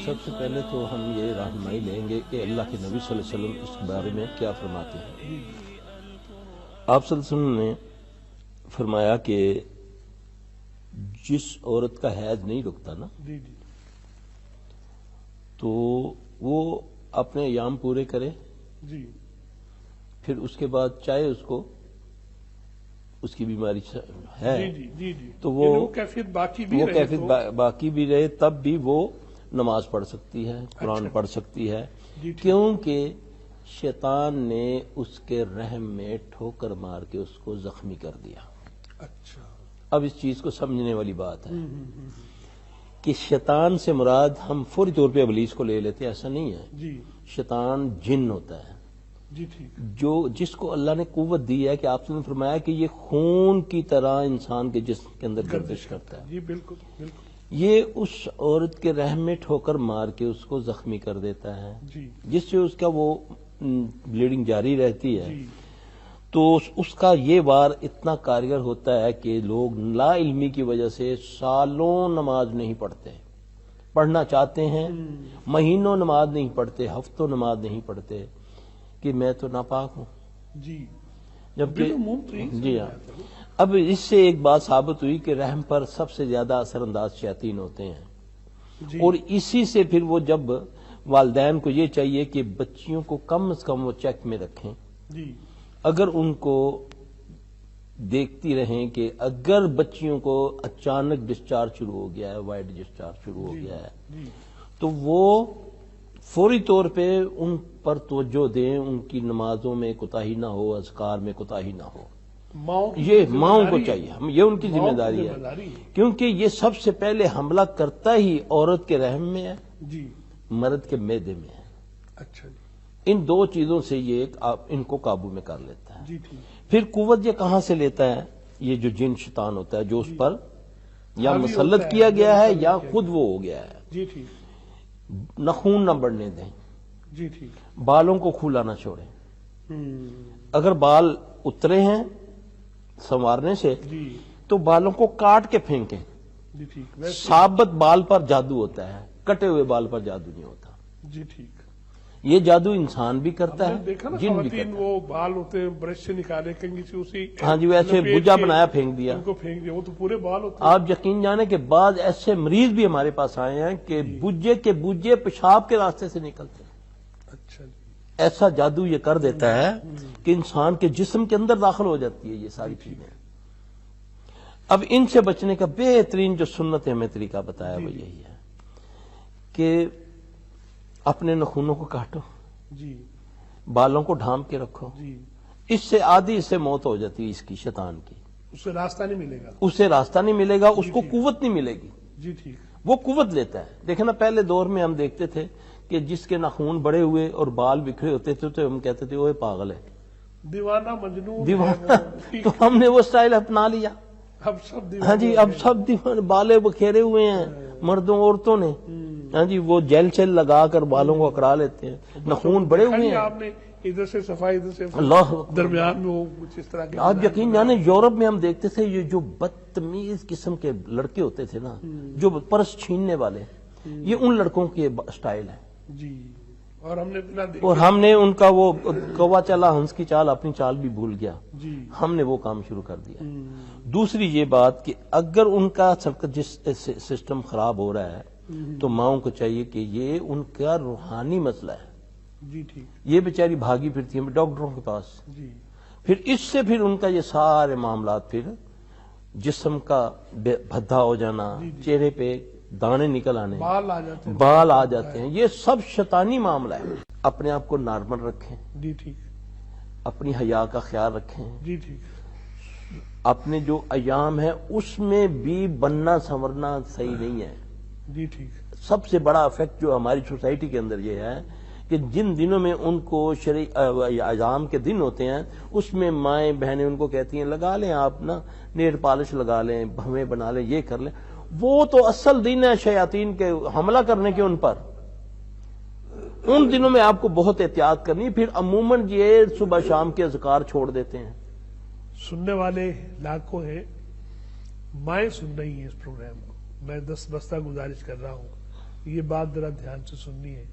سب سے پہلے تو ہم یہ رہنمائی لیں گے کہ اللہ کے نبی صلی اللہ علیہ وسلم اس بارے میں کیا فرماتے ہیں۔ آپ صلی اللہ علیہ وسلم نے فرمایا کہ جس عورت کا حیض نہیں رکتا نا تو وہ اپنے ایام پورے کرے، پھر اس کے بعد چاہے اس کو اس کی بیماری ہے تو وہ کیفیت باقی بھی رہے تب بھی وہ نماز پڑھ سکتی ہے، قرآن پڑھ سکتی ہے، کیونکہ شیطان نے اس کے رحم میں ٹھوکر مار کے اس کو زخمی کر دیا۔ اچھا، اب اس چیز کو سمجھنے والی بات ہے کہ شیطان سے مراد ہم فوری طور پہ ابلیس کو لے لیتے ہیں، ایسا نہیں ہے۔ شیطان جن ہوتا ہے جو جس کو اللہ نے قوت دی ہے کہ آپ نے فرمایا کہ یہ خون کی طرح انسان کے جسم کے اندر گردش کرتا ہے۔ بالکل یہ اس عورت کے رحم میں ٹھوکر مار کے اس کو زخمی کر دیتا ہے، جس سے اس کا وہ بلیڈنگ جاری رہتی ہے، تو اس کا یہ وار اتنا کارگر ہوتا ہے کہ لوگ لا علمی کی وجہ سے سالوں نماز نہیں پڑھتے، پڑھنا چاہتے ہیں، مہینوں نماز نہیں پڑھتے، ہفتوں نماز نہیں پڑھتے کہ میں تو ناپاک ہوں۔ جبکہ جی ہاں، اب اس سے ایک بات ثابت ہوئی کہ رحم پر سب سے زیادہ اثر انداز شیاطین ہوتے ہیں، اور اسی سے پھر وہ جب والدین کو یہ چاہیے کہ بچیوں کو کم از کم وہ چیک میں رکھیں، اگر ان کو دیکھتی رہیں کہ اگر بچیوں کو اچانک ڈسچارج شروع ہو گیا ہے، وائٹ ڈسچارج شروع ہو گیا ہے، تو وہ فوری طور پہ ان پر توجہ دیں، ان کی نمازوں میں کوتاہی نہ ہو، اذکار میں کوتاہی نہ ہو۔ یہ ماؤں کو چاہیے، یہ ان کی ذمہ داری ہے، کیونکہ یہ سب سے پہلے حملہ کرتا ہی عورت کے رحم میں ہے، مرد کے معدے میں ہے۔ اچھا، ان دو چیزوں سے یہ ان کو قابو میں کر لیتا ہے۔ پھر قوت یہ کہاں سے لیتا ہے؟ یہ جو جن شیطان ہوتا ہے جو اس پر یا مسلط کیا گیا ہے یا خود وہ ہو گیا ہے۔ نخون نہ بڑھنے دیں، بالوں کو کھلا نہ چھوڑیں، اگر بال اترے ہیں سنوارنے سے تو بالوں کو کاٹ کے پھینکیں۔ ثابت بال پر جادو ہوتا ہے، کٹے ہوئے بال پر جادو نہیں ہوتا۔ یہ جادو انسان بھی کرتا ہے، جن بھی کرتا ہے۔ وہ بال ہوتے ہیں برش سے نکالے کنگھی سے، اسی ہاں جی، ویسے بجا بنایا پھینک دیا، وہ تو پورے بال ہوتے ہیں۔ آپ یقین جانے کہ بعض ایسے مریض بھی ہمارے پاس آئے ہیں کہ بجے کے بجے پیشاب کے راستے سے نکلتے ہیں۔ اچھا، ایسا جادو یہ کر دیتا ہے کہ انسان کے جسم کے اندر داخل ہو جاتی ہے یہ ساری چیزیں۔ اب ان سے بچنے کا بہترین جو سنت ہمیں طریقہ بتایا وہ یہی ہے کہ اپنے نخونوں کو کاٹو، بالوں کو ڈھانپ کے رکھو، اس سے آدھی اس سے موت ہو جاتی ہے اس کی، شیطان کی، اسے راستہ نہیں ملے گا، اسے راستہ نہیں ملے گا، اس کو قوت نہیں ملے گی۔ وہ قوت لیتا ہے۔ دیکھیں نا، پہلے دور میں ہم دیکھتے تھے کہ جس کے ناخون بڑے ہوئے اور بال بکھرے ہوتے تھے تو ہم کہتے تھے وہ پاگل ہے، دیوانہ مجنون، دیوانہ۔ تو ہم نے وہ سٹائل اپنا لیا، ہاں جی، اب سب دیوانے بالے بکھیرے ہوئے ہیں مردوں عورتوں نے، ہاں جی، وہ جیل چیل لگا کر بالوں کو اکڑا لیتے ہیں، ناخون بڑے ہوئے ہیں، آپ نے ادھر سے صفائی ادھر سے اللہ درمیان میں وہ کچھ اس طرح کے۔ آپ یقین جانے یورپ میں ہم دیکھتے تھے یہ جو بدتمیز قسم کے لڑکے ہوتے تھے نا، جو پرس چھیننے والے، یہ ان لڑکوں کے سٹائل ہے۔ اور ہم نے ان کا وہ کوا چلا ہنس کی چال اپنی چال بھی بھول گیا، ہم نے وہ کام شروع کر دیا۔ دوسری یہ بات کہ اگر ان کا جس سسٹم خراب ہو رہا ہے تو ماؤں کو چاہیے کہ یہ ان کا روحانی مسئلہ ہے، یہ بیچاری بھاگی پھرتی ہیں ڈاکٹروں کے پاس، پھر اس سے پھر ان کا یہ سارے معاملات، پھر جسم کا بھدھا ہو جانا، چہرے پہ دانے نکل آنے، بال آ جاتے ہیں، یہ سب شیطانی معاملہ ہے۔ اپنے آپ کو نارمل رکھیں، اپنی حیا کا خیال رکھیں، اپنے جو ایام ہے اس میں بھی بننا سنورنا صحیح نہیں ہے۔ سب سے بڑا افیکٹ جو ہماری سوسائٹی کے اندر یہ ہے کہ جن دنوں میں ان کو شرعی ایام کے دن ہوتے ہیں اس میں مائیں بہنیں ان کو کہتی ہیں لگا لیں آپ نا نیل پالش لگا لیں، بھویں بنا لیں، یہ کر لیں، وہ تو اصل دن ہے شیاطین کے حملہ کرنے کے ان پر۔ ان دنوں میں آپ کو بہت احتیاط کرنی، پھر عموماً یہ صبح شام کے اذکار چھوڑ دیتے ہیں۔ سننے والے لاکھوں ہیں، مائیں سن رہی ہیں اس پروگرام کو، میں دست بستہ گزارش کر رہا ہوں یہ بات ذرا دھیان سے سننی ہے.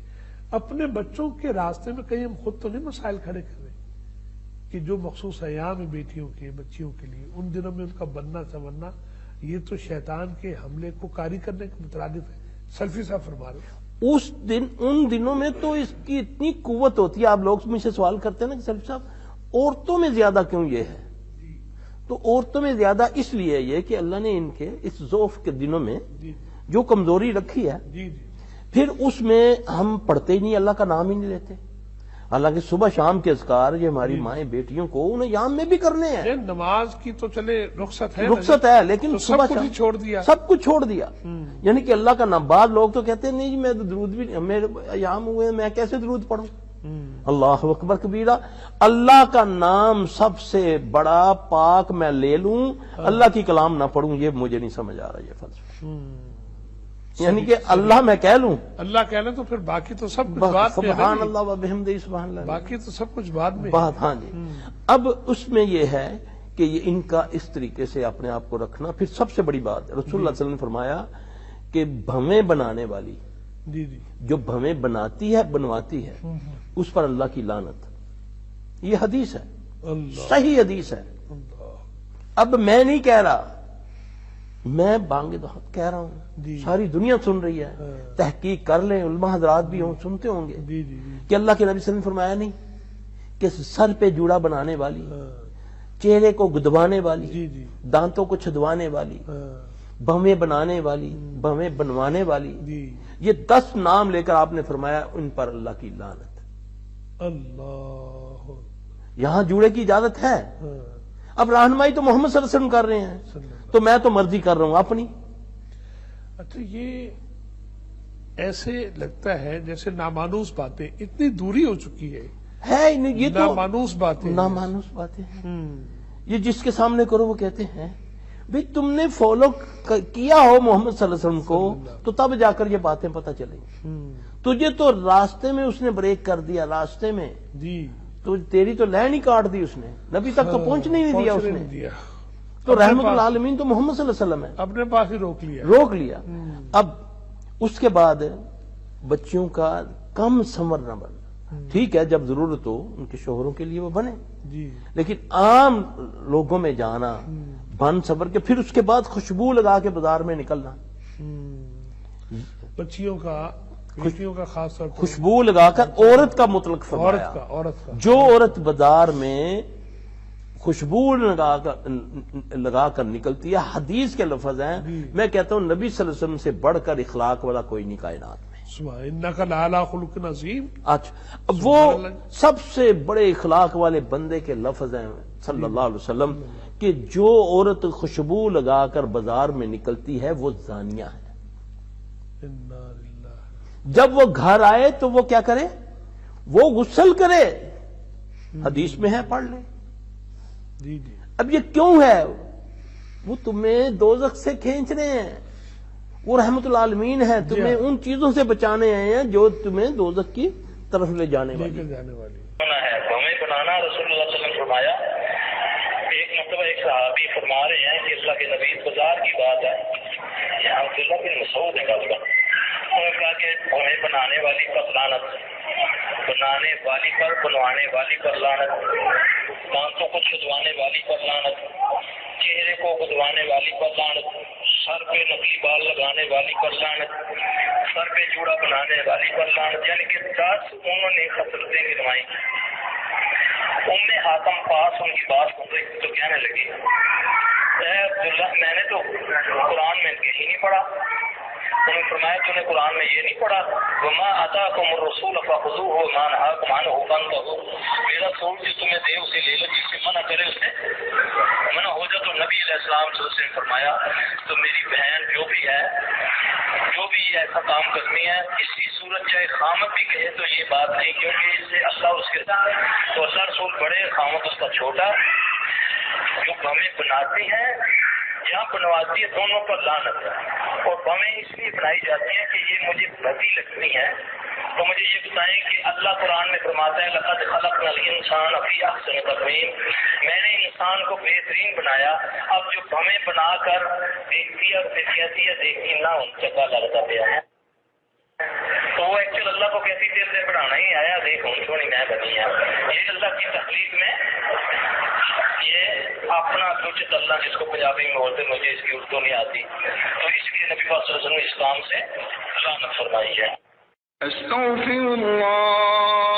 اپنے بچوں کے راستے میں کہیں ہم خود تو نہیں مسائل کھڑے کر رہے کہ جو مخصوص ایام ہے بیٹیوں کے بچیوں کے لیے ان دنوں میں ان کا بننا سنورنا یہ تو شیطان کے حملے کو کاری کرنے کے مترادف ہے. سلفی صاحب فرما رہے ہیں ان دنوں میں تو اس کی اتنی قوت ہوتی ہے. آپ لوگ مجھ سے سوال کرتے ہیں نا کہ سلفی صاحب عورتوں میں زیادہ کیوں یہ ہے؟ تو عورتوں میں زیادہ اس لیے یہ کہ اللہ نے ان کے اس ضعف کے دنوں میں جو کمزوری رکھی ہے پھر اس میں ہم پڑھتے ہی نہیں، اللہ کا نام ہی نہیں لیتے. حالانکہ صبح شام کے اذکار یہ ہماری مائیں بیٹیوں کو انہیں یام میں بھی کرنے ہیں. نماز کی تو چلے رخصت ہے لیکن سب کچھ چھوڑ دیا، سب کچھ چھوڑ دیا. یعنی کہ اللہ کا نام. بعض لوگ تو کہتے ہیں نہیں جی میں تو درود بھی میرے ایام ہوئے میں کیسے درود پڑھوں. اللہ اکبر کبیرہ. اللہ کا نام سب سے بڑا پاک میں لے لوں، اللہ کی کلام نہ پڑھوں، یہ مجھے نہیں سمجھ آ رہا یہ فلسفہ. یعنی کہ اللہ میں کہہ لوں، اللہ کہہ لیں تو پھر باقی تو سب کچھ بات سبحان اللہ و بحمدہ سبحان اللہ، باقی تو سب کچھ بعد میں بات. ہاں جی. اب اس میں یہ ہے کہ یہ ان کا اس طریقے سے اپنے آپ کو رکھنا. پھر سب سے بڑی بات رسول اللہ صلی اللہ علیہ وسلم نے فرمایا کہ بھویں بنانے والی جو بھویں بناتی ہے بنواتی ہے اس پر اللہ کی لعنت. یہ حدیث ہے، صحیح حدیث ہے. اب میں نہیں کہہ رہا، میں بانگ دعوت کہہ رہا ہوں، ساری دنیا سن رہی ہے. تحقیق کر لیں، علماء حضرات بھی ہوں سنتے ہوں گے کہ اللہ کے نبی صلی اللہ علیہ وسلم نے فرمایا نہیں کہ سر پہ جوڑا بنانے والی، چہرے کو گدوانے والی، دانتوں کو چھدوانے والی، بھویں بنانے والی، بھویں بنوانے والی، یہ 10 نام لے کر آپ نے فرمایا ان پر اللہ کی لعنت. اللہ یہاں جوڑے کی اجازت ہے. اب رہنمائی تو محمد صلی اللہ علیہ وسلم کر رہے ہیں تو میں تو مرضی کر رہا ہوں اپنی. اچھا یہ ایسے لگتا ہے جیسے نامانوس باتیں اتنی دوری ہو چکی ہے. یہ تو نامانوس باتیں ہیں. یہ جس کے سامنے کرو وہ کہتے ہیں بھئی تم نے فالو کیا ہو محمد صلی اللہ علیہ وسلم کو تو تب جا کر یہ باتیں پتہ چلیں. تجھے تو راستے میں اس نے بریک کر دیا، راستے میں تو تیری تو لائن ہی کاٹ دی اس نے، نبی تک تو پہنچنے ہی نہیں دیا اس نے. تو رحمت العالمین تو محمد صلی اللہ علیہ وسلم ہے، اپنے پاس ہی روک لیا. اب اس کے بعد بچیوں کا کم سنور نہ بن. ٹھیک ہے جب ضرورت ہو ان کے شوہروں کے لیے وہ بنے، لیکن عام لوگوں میں جانا بن سنور کے پھر اس کے بعد خوشبو لگا کے بازار میں نکلنا. بچیوں کا خاص طور پر خوشبو لگا کر عورت کا مطلق فرمایا. عورت کا جو عورت بازار میں خوشبو لگا کر نکلتی ہے، حدیث کے لفظ ہیں، میں کہتا ہوں نبی صلی اللہ علیہ وسلم سے بڑھ کر اخلاق والا کوئی نہیں کائنات میں. انک لعلی خلق عظیم. اچھا وہ سب سے بڑے اخلاق والے بندے کے لفظ ہیں صلی اللہ علیہ وسلم کہ جو عورت خوشبو لگا کر بازار میں نکلتی ہے وہ زانیہ ہے. جب وہ گھر آئے تو وہ کیا کرے؟ وہ غسل کرے. حدیث میں ہے، پڑھ لیں. اب یہ کیوں ہے؟ وہ تمہیں دوزخ سے کھینچ رہے ہیں، وہ رحمت العالمین ہے، تمہیں ان چیزوں سے بچانے آئے ہیں جو تمہیں دوزخ کی طرف لے جانے والی ہے. بھویں بنانا رسول اللہ صلی اللہ علیہ وسلم فرمایا. ایک مرتبہ ایک صحابی فرما رہے ہیں کہ اللہ کے نبی بازار کی بات ہے، یہاں عبداللہ بن مسعود ہے کا انہوں نے کہا کہ بھویں بنانے والی پر لعنت، بنانے والی پر بنوانے والی پر لعنت، دانتوں کو چھدوانے والی پر لعنت، چہرے کو گدوانے والی پر لعنت، سر پہ نقلی بال لگانے والی پر لعنت، سر پہ جوڑا بنانے والی پر لعنت. یعنی کہ 10 انہوں نے خصلتیں گنوائی. حاتم پاس ان کی بات سن رہی تو کہنے لگی اے عبداللہ میں نے تو قرآن میں کہیں نہیں پڑھا. انہوں نے فرمایا تو نے قرآن میں یہ نہیں پڑھا وما آتاکم الرسول فخذوہ وما نہاکم عنہ فانتہوا. میرا رسول جو تمہیں دے اسے لے لو، جس سے منع کرے اسے منع ہو جائے. تو نبی علیہ السلام صلی اللہ علیہ وسلم نے فرمایا تو میری بہن جو بھی ہے، جو بھی ایسا کام کرنی ہے، اس کی صورت چاہے خامد بھی کہے تو یہ بات نہیں، کیونکہ اس سے اللہ اس کے ساتھ تو اللہ رسول بڑے، خامد اس کا چھوٹا. جو بھویں بناتی ہیں یا بنواتی ہے دونوں پر لعنت ہے. اور بھویں اس لیے بنائی جاتی ہیں کہ یہ مجھے بھدی لگتی ہیں. تو مجھے یہ بتائیں کہ اللہ قرآن میں فرماتا ہے لقد خلقنا الانسان فی احسن تقویم، میں نے انسان کو بہترین بنایا. اب جو بھویں بنا کر دیکھتی ہے اور کہتی ہے دیکھتی نہ ان سے کا لگتا پیا ہے. وہ ایکچوئل اللہ کو کیسی دیر سے پڑھانا ہی آیا دیکھ ہوں چھوڑی میں بنی ہے. یہ اللہ کی تخلیق میں یہ اپنا کچھ اللہ جس کو پنجابی میں بولتے مجھے اس کی اردو نہیں آتی تو اس لیے نبی پاک صلی اللہ علیہ وسلم اس کام سے لعنت فرمائی ہے. استغفر اللہ